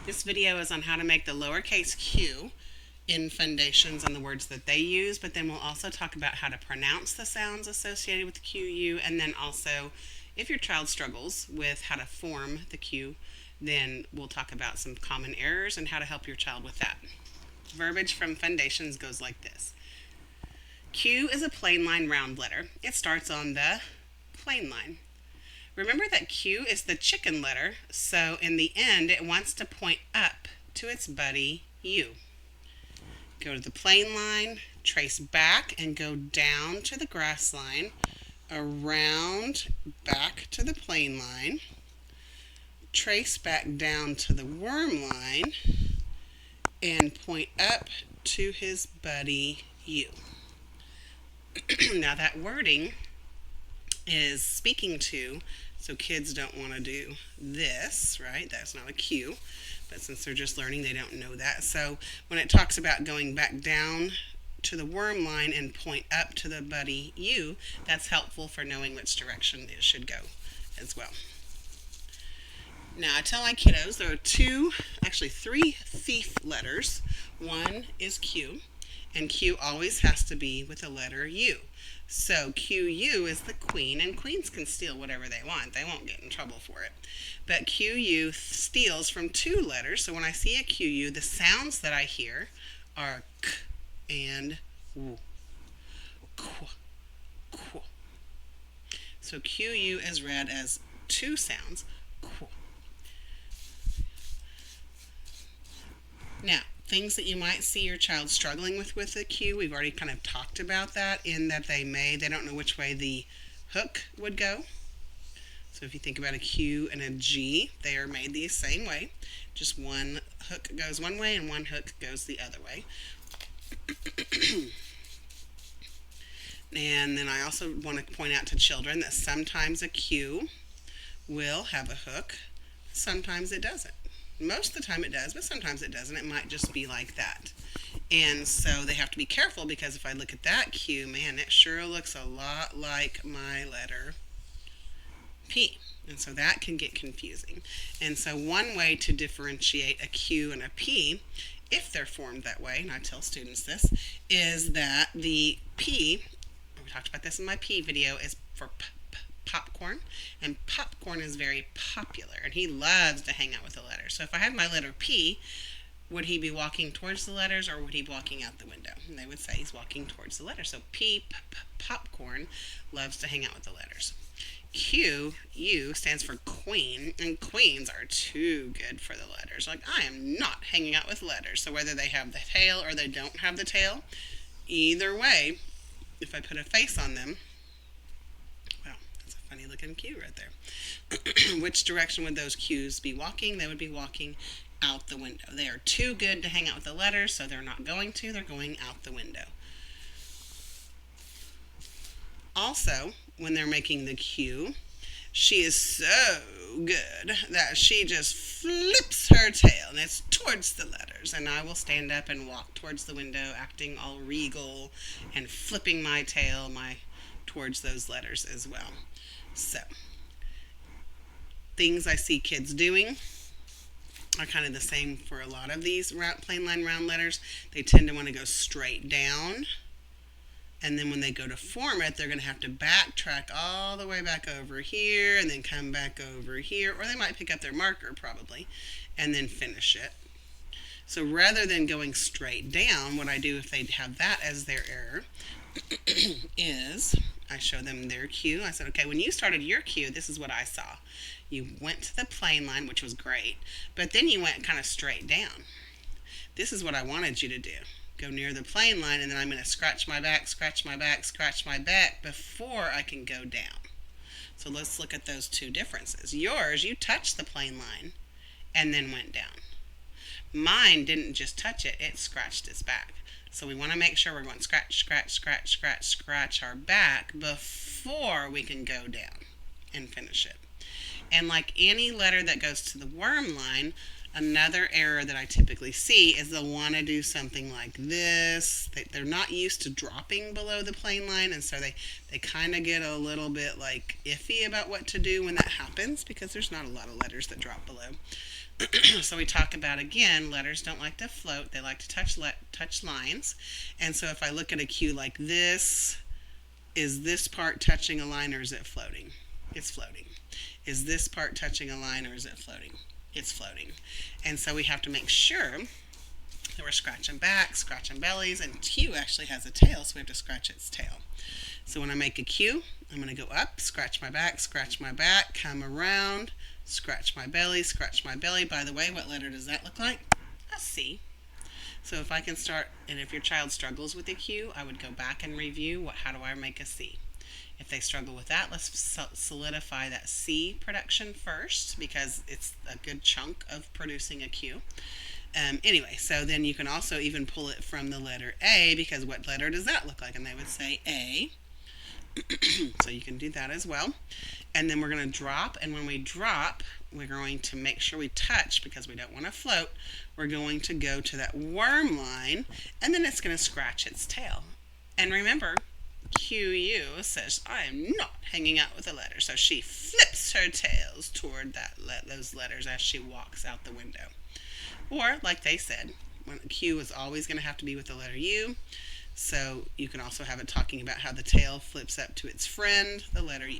This video is on how to make the lowercase q in Fundations and the words that they use, but then we'll also talk about how to pronounce the sounds associated with QU, and then also if your child struggles with how to form the Q, then we'll talk about some common errors and how to help your child with that. Verbiage from Fundations goes like this. Q is a plain line round letter. It starts on the plain line. Remember that Q is the chicken letter, so in the end it wants to point up to its buddy U. Go to the plain line, trace back and go down to the grass line, around back to the plain line, trace back down to the worm line, and point up to his buddy U. Now that wording is speaking to, so kids don't want to do this, right? That's not a Q, but since they're just learning, they don't know that. So when it talks about going back down to the worm line and point up to the buddy U, that's helpful for knowing which direction it should go as well. Now I tell my kiddos there are three thief letters. One is Q, and Q always has to be with the letter U. So QU is the queen, and queens can steal whatever they want. They won't get in trouble for it. But QU steals from two letters, so when I see a QU, the sounds that I hear are K and W. Qu, qu. So QU is read as two sounds. Qu. Now, things that you might see your child struggling with a Q, we've already kind of talked about that in that they don't know which way the hook would go. So if you think about a Q and a G, they are made the same way. Just one hook goes one way and one hook goes the other way. And then I also want to point out to children that sometimes a Q will have a hook, sometimes it doesn't. Most of the time it does, but sometimes it doesn't. It might just be like that. And so they have to be careful because if I look at that Q, man, it sure looks a lot like my letter P. And so that can get confusing. And so one way to differentiate a Q and a P, if they're formed that way, and I tell students this, is that the P, we talked about this in my P video, is for popcorn, and popcorn is very popular, and he loves to hang out with the letters. So if I have my letter P, would he be walking towards the letters or would he be walking out the window? And they would say he's walking towards the letters. So popcorn loves to hang out with the letters. Q, U, stands for queen, and queens are too good for the letters. Like, I am not hanging out with letters. So whether they have the tail or they don't have the tail, either way, if I put a face on them, funny looking Q right there. Which direction would those Qs be walking? They would be walking out the window. They are too good to hang out with the letters, so they're not going to. They're going out the window. Also, when they're making the Q, she is so good that she just flips her tail, and it's towards the letters. And I will stand up and walk towards the window, acting all regal and flipping my tail towards those letters as well. So, things I see kids doing are kind of the same for a lot of these plain line round letters. They tend to want to go straight down, and then when they go to form it, they're going to have to backtrack all the way back over here and then come back over here, or they might pick up their marker probably and then finish it. So rather than going straight down, what I do if they have that as their error is I show them their Q. I said, okay, when you started your Q, this is what I saw. You went to the plain line, which was great, but then you went kind of straight down. This is what I wanted you to do. Go near the plain line, and then I'm going to scratch my back, scratch my back, scratch my back before I can go down. So let's look at those two differences. Yours, you touched the plain line and then went down. Mine didn't just touch it, it scratched its back. So we want to make sure we're going scratch, scratch, scratch, scratch, scratch our back before we can go down and finish it. And like any letter that goes to the worm line, another error that I typically see is they'll want to do something like this. They're not used to dropping below the plain line, and so they kind of get a little bit like iffy about what to do when that happens because there's not a lot of letters that drop below. So we talk about, again, letters don't like to float. They like to touch lines. And so if I look at a Q like this, is this part touching a line or is it floating? It's floating. Is this part touching a line or is it floating? It's floating. And so we have to make sure that we're scratching back, scratching bellies, and Q actually has a tail, so we have to scratch its tail. So when I make a Q, I'm going to go up, scratch my back, come around, scratch my belly, scratch my belly. By the way, what letter does that look like? A C. So if I can start, and if your child struggles with a Q, I would go back and review how do I make a C. If they struggle with that, let's solidify that C production first, because it's a good chunk of producing a Q. Anyway, so then you can also even pull it from the letter A, because what letter does that look like? And they would say A. So you can do that as well. And then we're going to drop, and when we drop, we're going to make sure we touch, because we don't want to float. We're going to go to that worm line, and then it's going to scratch its tail. And remember, QU says, I am not hanging out with a letter. So she flips her tails toward those letters as she walks out the window. Or, like they said, when Q is always going to have to be with the letter U. So you can also have it talking about how the tail flips up to its friend, the letter U.